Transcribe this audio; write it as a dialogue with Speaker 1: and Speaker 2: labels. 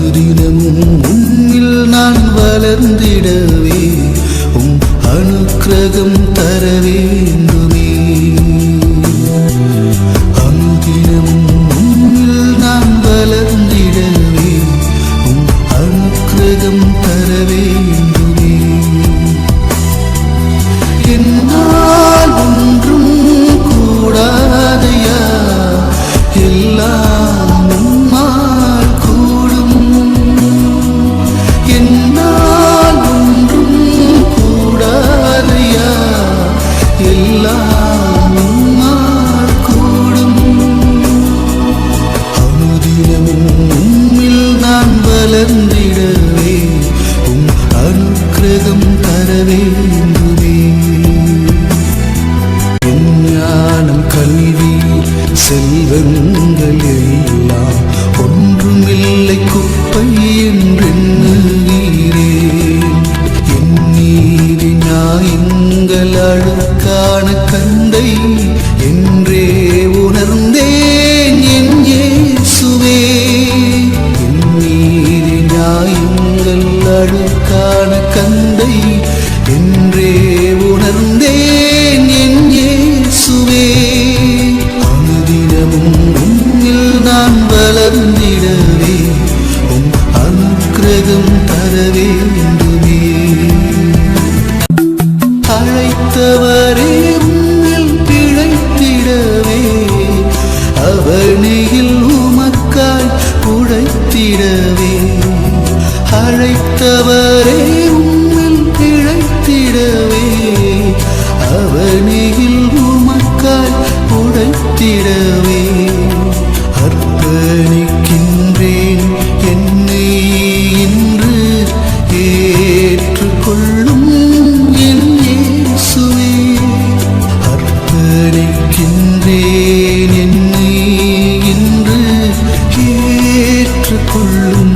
Speaker 1: அனுதினமும் உன்னில் நான் வளர்ந்திடவே அனுக்கிரகம் தர வேண்டுமே. அனுதினமும் உன்னில் நான் வளர்ந்திடவே அனுக்கிரகம் தர வேண்டுமே. என்னால் ஒன்றும் கூடாதையா, எல்லாம் உம்மால் கூடும். என்னால் ஒன்றும் கூடாதையா, எல்லாம் உம்மால் கூடும். அனுதினமும் உம்மில் நான் வளர்ந்திடவே அனுக்கிரகம் தர வேண்டுமே. ஞானம் கல்வி செல்வங்கள் எல்லாம் ஒன்றுமில்லை குப்பை என்றெண்ணுகிறேன். என் நீதி நியாயங்கள் அழுக்கான கந்தை என்றே உணர்ந்தேன் என் இயேசுவே. என் நீதி நியாயங்கள் அழுக்கான கந்தை என்றே உணர்ந்தேன் என் இயேசுவே. அனுதினமும் உன்னில் நான் வளர்ந்திடவே அனுக்கிரகம் தர வேண்டுமே. அழைத்தவரே உன்னில் பிழைத்திடவே அவனியில் உமக்காய் உழைத்திடவே. அழைத்தவரே உன்னில் பிழைத்திடவே அவனியில் உமக்காய் உழைத்திடவே. அர்ப்பணிக்கின்றேன் என்னை இன்று ஏற்றுக்கொள்ளும் என் இயேசுவே. அர்ப்பணிக்கின்றேன் என்னை இன்று ஏற்றுக்கொள்ளும்